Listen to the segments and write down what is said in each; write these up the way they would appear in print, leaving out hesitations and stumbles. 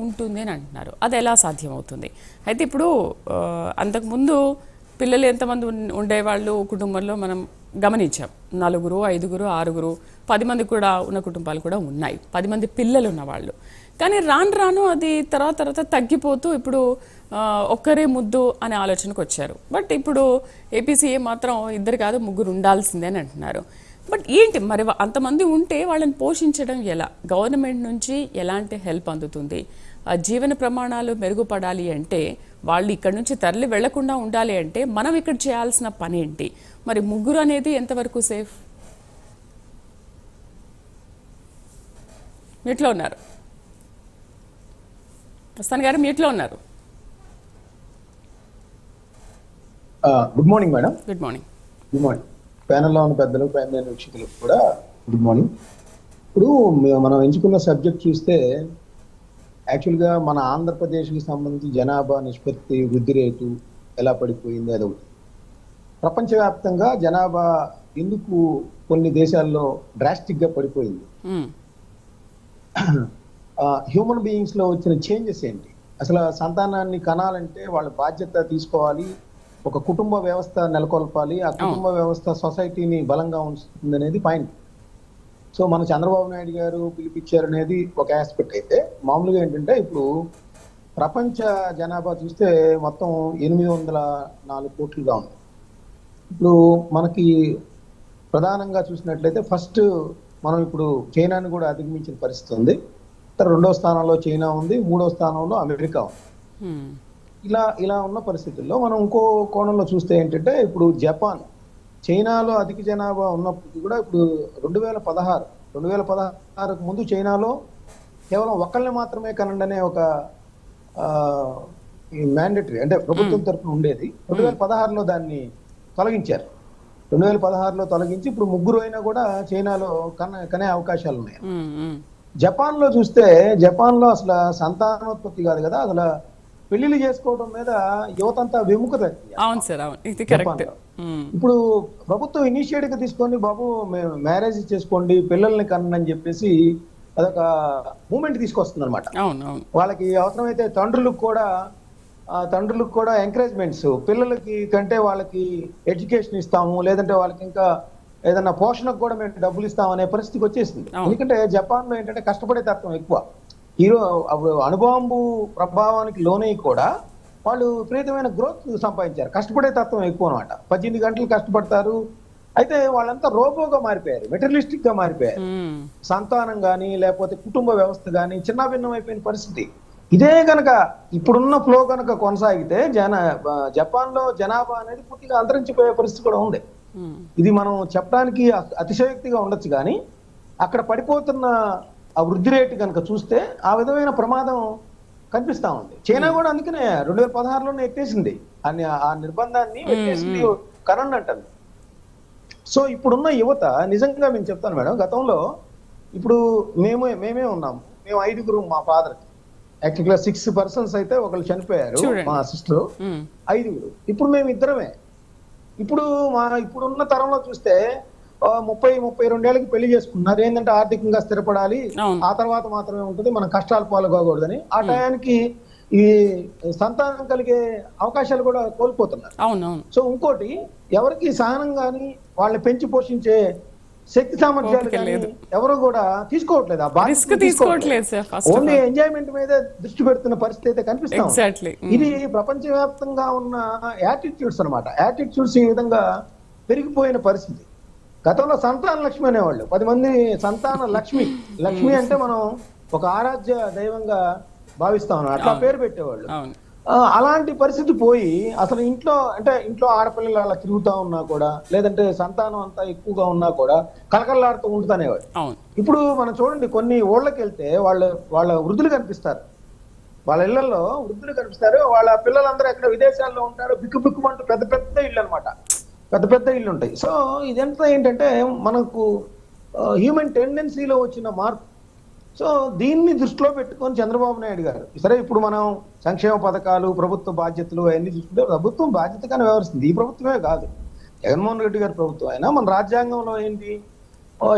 ఉంటుంది అని అంటున్నారు. అది ఎలా సాధ్యమవుతుంది? అయితే ఇప్పుడు అంతకుముందు పిల్లలు ఎంతమంది ఉండేవాళ్ళు కుటుంబంలో మనం గమనించాం. 4, 5, 6, 10 మంది కూడా ఉన్న కుటుంబాలు కూడా ఉన్నాయి, 10 మంది పిల్లలు ఉన్నవాళ్ళు. కానీ రాను రాను అది తర్వాత తగ్గిపోతూ ఇప్పుడు ఒక్కరే ముద్దు అనే ఆలోచనకు వచ్చారు. బట్ ఇప్పుడు ఏపీసీఏ మాత్రం 2 కాదు 3 ఉండాల్సిందే అని అంటున్నారు. బట్ ఏంటి మరి అంతమంది ఉంటే వాళ్ళని పోషించడం ఎలా? గవర్నమెంట్ నుంచి ఎలాంటి హెల్ప్ అందుతుంది? జీవన ప్రమాణాలు మెరుగుపడాలి అంటే, వాళ్ళు ఇక్కడ నుంచి తరలి వెళ్లకుండా ఉండాలి అంటే మనం ఇక్కడ చేయాల్సిన పని ఏంటి? మరి 3 అనేది ఎంతవరకు సేఫ్? మీట్లో ఉన్నారు ప్రస్థాన్ గారు, మీట్లో ఉన్నారు. Good morning madam. Good morning. Good morning ప్యానెల్లో ఉన్న పెద్దలు, ప్రైమరీ వీక్షకులకు కూడా గుడ్ మార్నింగ్. ఇప్పుడు మనం ఎంచుకున్న సబ్జెక్ట్ చూస్తే యాక్చువల్గా మన ఆంధ్రప్రదేశ్కి సంబంధించి జనాభా నిష్పత్తి వృద్ధి రేటు ఎలా పడిపోయింది అదొకటి. ప్రపంచవ్యాప్తంగా జనాభా ఎందుకు కొన్ని దేశాల్లో డ్రాస్టిక్గా పడిపోయింది, హ్యూమన్ బీయింగ్స్ లో వచ్చిన చేంజెస్ ఏంటి, అసలు సంతానాన్ని కనాలంటే వాళ్ళ బాధ్యత తీసుకోవాలి, ఒక కుటుంబ వ్యవస్థ నెలకొల్పాలి, ఆ కుటుంబ వ్యవస్థ సొసైటీని బలంగా ఉంచుతుంది అనేది పాయింట్. సో మన చంద్రబాబు నాయుడు గారు పిలిపించారనేది ఒక ఆస్పెక్ట్. అయితే మామూలుగా ఏంటంటే ఇప్పుడు ప్రపంచ జనాభా చూస్తే మొత్తం 804 కోట్లుగా ఉంది. ఇప్పుడు మనకి ప్రధానంగా చూసినట్లయితే ఫస్ట్ మనం ఇప్పుడు చైనాని కూడా అధిగమించిన పరిస్థితి ఉంది. 2వ స్థానంలో చైనా ఉంది, 3వ స్థానంలో అమెరికా ఉంది. ఇలా ఉన్న పరిస్థితుల్లో మనం ఇంకో కోణంలో చూస్తే ఏంటంటే ఇప్పుడు జపాన్, చైనాలో అధిక జనాభా ఉన్నప్పటికీ కూడా ఇప్పుడు 2016కు ముందు చైనాలో కేవలం ఒకళ్ళని మాత్రమే కనండి అనే ఒక మ్యాండేటరీ అంటే ప్రభుత్వం తరఫున ఉండేది. 2016లో దాన్ని తొలగించారు. 2016లో తొలగించి ఇప్పుడు 3 అయినా కూడా చైనాలో కనే అవకాశాలు ఉన్నాయి. జపాన్ లో చూస్తే జపాన్ లో అసలు సంతానోత్పత్తి కాదు కదా, అసలు పెళ్లిళ్ళు చేసుకోవడం మీద యువతంతా విముఖత. ఇప్పుడు ప్రభుత్వం ఇనిషియేటివ్ తీసుకొని బాబు మ్యారేజ్ చేసుకోండి, పిల్లల్ని కనండి చెప్పేసి అదొక మూమెంట్ తీసుకొస్తుంది అనమాట. వాళ్ళకి అవసరమైతే తండ్రులకు కూడా ఎంకరేజ్మెంట్స్, పిల్లలకి కంటే వాళ్ళకి ఎడ్యుకేషన్ ఇస్తాము, లేదంటే వాళ్ళకి ఇంకా ఏదన్నా పోషణకు కూడా మేము డబ్బులు ఇస్తామనే పరిస్థితికి వచ్చేసింది. ఎందుకంటే జపాన్ లో ఏంటంటే కష్టపడే తత్వం ఎక్కువ. అణుబాంబు ప్రభావానికి లోనై కూడా వాళ్ళు విపరీతమైన గ్రోత్ సంపాదించారు. కష్టపడే తత్వం ఎక్కువ అనమాట. 18 గంటలు కష్టపడతారు. అయితే వాళ్ళంతా రోబోగా మారిపోయారు, మెటీరియలిస్టిక్ గా మారిపోయారు. సంతానం గానీ లేకపోతే కుటుంబ వ్యవస్థ గానీ చిన్న భిన్నమైపోయిన పరిస్థితి. ఇదే కనుక ఇప్పుడున్న ఫ్లో కనుక కొనసాగితే జపాన్ లో జనాభా అనేది పూర్తిగా అంతరించిపోయే పరిస్థితి కూడా ఉంది. ఇది మనం చెప్పడానికి అతిశయోక్తిగా ఉండొచ్చు, కానీ అక్కడ పడిపోతున్న ఆ వృద్ధి రేటు కనుక చూస్తే ఆ విధమైన ప్రమాదం కనిపిస్తా ఉంది. చైనా కూడా అందుకనే 2016లోనే ఎత్తేసింది ఆ నిర్బంధాన్ని, ఎత్తేసింది కరణ్ అంటుంది. సో ఇప్పుడున్న యువత నిజంగా మేము చెప్తాను మేడం, గతంలో ఇప్పుడు మేమే ఉన్నాము, మేము 5 మా ఫాదర్కి యాక్చువల్గా 6 పర్సన్స్ అయితే ఒకళ్ళు చనిపోయారు, మా సిస్టర్ 5. ఇప్పుడు మేము 2మే. ఇప్పుడున్న తరంలో చూస్తే 30-32 ఏళ్ళకి పెళ్లి చేసుకున్నారు. ఏంటంటే ఆర్థికంగా స్థిరపడాలి, ఆ తర్వాత మాత్రమే ఉంటుంది, మనం కష్టాలు పాల్గొకూడదని. ఆ టయానికి ఈ సంతానం కలిగే అవకాశాలు కూడా కోల్పోతున్నారు. సో ఇంకోటి, ఎవరికి సహనం గాని వాళ్ళని పెంచి పోషించే శక్తి సామర్థ్యాలు ఎవరు కూడా తీసుకోవట్లేదు. ఆ బాధ్యత ఓన్లీ ఎంజాయ్మెంట్ మీద దృష్టి పెడుతున్న పరిస్థితి అయితే కనిపిస్తాం. ఇది ప్రపంచవ్యాప్తంగా ఉన్న యాటిట్యూడ్స్ అనమాట. యాటిట్యూడ్స్ ఈ విధంగా పెరిగిపోయిన పరిస్థితి. గతంలో సంతాన లక్ష్మి అనేవాళ్ళు, 10 మంది సంతాన లక్ష్మి అంటే మనం ఒక ఆరాధ్య దైవంగా భావిస్తాం, అట్లా పేరు పెట్టేవాళ్ళు. అలాంటి పరిస్థితి పోయి అసలు ఇంట్లో ఆడపిల్లలు అలా తిరుగుతా ఉన్నా కూడా, లేదంటే సంతానం అంతా ఎక్కువగా ఉన్నా కూడా కలకల్లాడుతూ ఉంటున్నానేవాడు. ఇప్పుడు మనం చూడండి, కొన్ని ఊళ్ళకి వెళ్తే వాళ్ళ వృద్ధులు కనిపిస్తారు, వాళ్ళ ఇళ్లలో వృద్ధులు కనిపిస్తారు. వాళ్ళ పిల్లలందరూ ఎక్కడ విదేశాల్లో ఉంటారు, బిక్కుమంటూ పెద్ద పెద్ద ఇళ్ళు అనమాట, పెద్ద పెద్ద ఇళ్ళు ఉంటాయి. సో ఇదంతా ఏంటంటే మనకు హ్యూమన్ టెండెన్సీలో వచ్చిన మార్పు. సో దీన్ని దృష్టిలో పెట్టుకొని చంద్రబాబు నాయుడు గారు సరే ఇప్పుడు మనం సంక్షేమ పథకాలు, ప్రభుత్వ బాధ్యతలు అవన్నీ చూసుకుంటే ప్రభుత్వం బాధ్యతగానే వ్యవహరిస్తుంది. ఈ ప్రభుత్వమే కాదు, జగన్మోహన్ రెడ్డి గారి ప్రభుత్వం అయినా మన రాజ్యాంగంలో ఏంటి,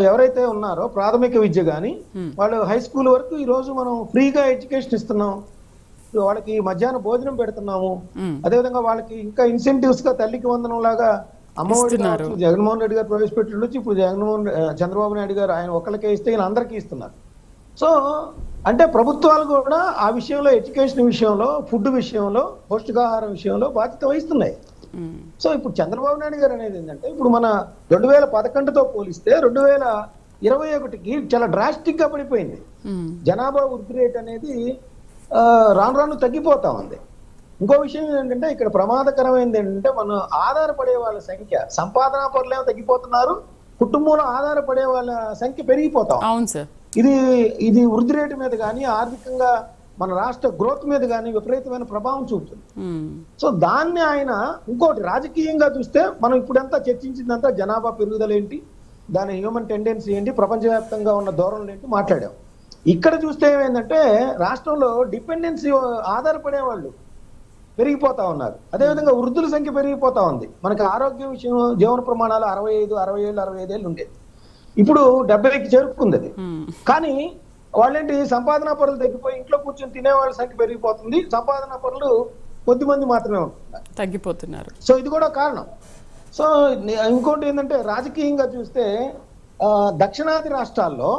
ఎవరైతే ఉన్నారో ప్రాథమిక విద్య కానీ వాళ్ళు హై స్కూల్ వరకు ఈ రోజు మనం ఫ్రీగా ఎడ్యుకేషన్ ఇస్తున్నాం. వాళ్ళకి మధ్యాహ్న భోజనం పెడుతున్నాము. అదేవిధంగా వాళ్ళకి ఇంకా ఇన్సెంటివ్స్ గా తల్లికి వందనం లాగా అమ్మఒడి జగన్మోహన్ రెడ్డి గారు ప్రవేశపెట్టి ఇప్పుడు చంద్రబాబు నాయుడు గారు ఆయన ఒక్కరికే ఇస్తే ఈయన అందరికీ ఇస్తున్నారు. సో అంటే ప్రభుత్వాలు కూడా ఆ విషయంలో ఎడ్యుకేషన్ విషయంలో, ఫుడ్ విషయంలో, పౌష్టికాహారం విషయంలో బాధ్యత వహిస్తున్నాయి. సో ఇప్పుడు చంద్రబాబు నాయుడు గారు అనేది ఏంటంటే ఇప్పుడు మన 2011తో పోలిస్తే 2021కి చాలా డ్రాస్టిక్ గా పడిపోయింది. జనాభా వృద్ధి రేట్ అనేది రాను రాను తగ్గిపోతా ఉంది. ఇంకో విషయం ఏంటంటే ఇక్కడ ప్రమాదకరమైనది ఏంటంటే మనం ఆధారపడే వాళ్ళ సంఖ్య, సంపాదనా పరులేమో తగ్గిపోతున్నారు, కుటుంబంలో ఆధారపడే వాళ్ళ సంఖ్య పెరిగిపోతాం. ఇది వృద్ధి రేటు మీద కానీ ఆర్థికంగా మన రాష్ట్ర గ్రోత్ మీద కానీ విపరీతమైన ప్రభావం చూపుతుంది. సో దాన్ని ఆయన ఇంకోటి రాజకీయంగా చూస్తే మనం ఇప్పుడంతా చర్చించిందంతా జనాభా పెరుగుదల ఏంటి, దాని హ్యూమన్ టెండెన్సీ ఏంటి, ప్రపంచవ్యాప్తంగా ఉన్న ధోరణులు ఏంటి మాట్లాడాం. ఇక్కడ చూస్తే ఏమైందంటే రాష్ట్రంలో డిపెండెన్సీ ఆధారపడే వాళ్ళు పెరిగిపోతా ఉన్నారు. అదేవిధంగా వృద్ధుల సంఖ్య పెరిగిపోతా ఉంది. మనకి ఆరోగ్య విషయం జీవన ప్రమాణాలు 65, 65 ఏళ్ళు ఉండేది, ఇప్పుడు 70కి చేరుకుంది అది. కానీ వాళ్ళేంటి సంపాదనా పరులు తగ్గిపోయి ఇంట్లో కూర్చొని తినే వాళ్ళ సంఖ్య పెరిగిపోతుంది, సంపాదనా పరులు కొద్దిమంది మాత్రమే ఉంటున్నారు, తగ్గిపోతున్నారు. సో ఇది కూడా కారణం. సో ఇంకోటి ఏంటంటే రాజకీయంగా చూస్తే దక్షిణాది రాష్ట్రాల్లో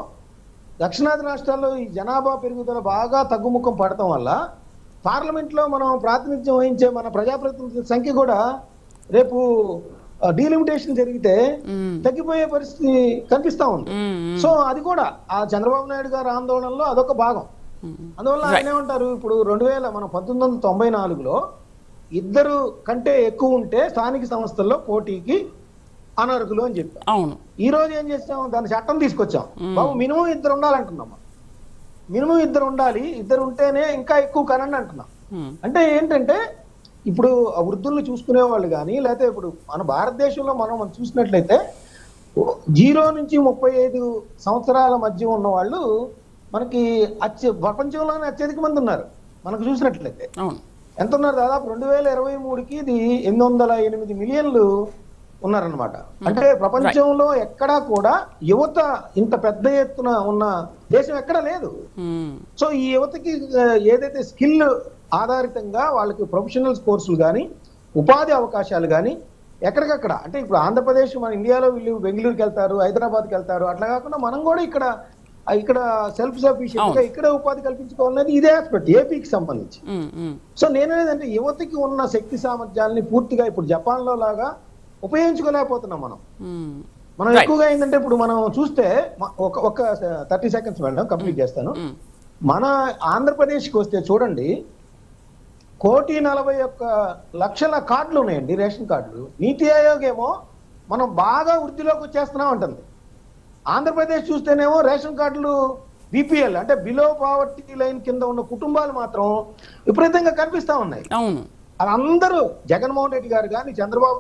ఈ జనాభా పెరుగుదల బాగా తగ్గుముఖం పడటం వల్ల పార్లమెంట్ లో మనం ప్రాతినిధ్యం వహించే మన ప్రజాప్రతినిధుల సంఖ్య కూడా రేపు డీలిమిటేషన్ జరిగితే తగ్గిపోయే పరిస్థితి కనిపిస్తా ఉంది. సో అది కూడా ఆ చంద్రబాబు నాయుడు గారి ఆందోళనలో అదొక భాగం. అందువల్ల ఆయన ఏమంటారు, ఇప్పుడు 1994లో 2 కంటే ఎక్కువ ఉంటే స్థానిక సంస్థల్లో పోటీకి అనర్హులు అని చెప్పాం. అవును, ఈ రోజు ఏం చేస్తాం, దాని చట్టం తీసుకొచ్చాం. బాబు మినిమం 2 ఉండాలంటున్నాం. మినిమం 2 ఉండాలి, 2 ఉంటేనే ఇంకా ఎక్కువ కనండి అంటున్నాం. అంటే ఏంటంటే ఇప్పుడు వృద్ధుల్ని చూసుకునే వాళ్ళు కానీ లేకపోతే ఇప్పుడు మన భారతదేశంలో మనం చూసినట్లయితే 0 నుంచి 35 సంవత్సరాల మధ్య ఉన్న వాళ్ళు మనకి ప్రపంచంలోనే అత్యధిక మంది ఉన్నారు. మనకు చూసినట్లయితే ఎంత ఉన్నారు, దాదాపు 2023కి ఇది 808 మిలియన్లు ఉన్నారనమాట. అంటే ప్రపంచంలో ఎక్కడా కూడా యువత ఇంత పెద్ద ఎత్తున ఉన్న దేశం ఎక్కడా లేదు. సో ఈ యువతకి ఏదైతే స్కిల్ ఆధారితంగా వాళ్ళకి ప్రొఫెషనల్ కోర్సులు కానీ ఉపాధి అవకాశాలు కానీ ఎక్కడికక్కడ, అంటే ఇప్పుడు ఆంధ్రప్రదేశ్ మన ఇండియాలో వీళ్ళు బెంగళూరుకి వెళ్తారు, హైదరాబాద్కి వెళ్తారు, అట్లా కాకుండా మనం కూడా ఇక్కడ సెల్ఫ్ సఫిషియెంట్ గా ఇక్కడ ఉపాధి కల్పించుకోవాలనేది ఇదే ఆస్పెక్ట్ ఏపీకి సంబంధించి. సో నేనేదంటే యువతకి ఉన్న శక్తి సామర్థ్యాలని పూర్తిగా ఇప్పుడు జపాన్ లో లాగా ఉపయోగించుకోలేకపోతున్నాం మనం ఎక్కువగా. ఏంటంటే ఇప్పుడు మనం చూస్తే ఒక 30 సెకండ్స్ మేడం కంప్లీట్ చేస్తాను. మన ఆంధ్రప్రదేశ్కి వస్తే చూడండి 1,41,00,000 కార్డులు ఉన్నాయండి, రేషన్ కార్డులు. నీతి ఆయోగ్ ఏమో మనం బాగా వృద్ధిలోకి వచ్చేస్తున్నాం అంటుంది. ఆంధ్రప్రదేశ్ చూస్తేనేమో రేషన్ కార్డులు బీపీఎల్ అంటే బిలో పావర్టీ లైన్ కింద ఉన్న కుటుంబాలు మాత్రం విపరీతంగా కనిపిస్తా ఉన్నాయి. అవును, అందరూ జగన్మోహన్ రెడ్డి గారు కానీ చంద్రబాబు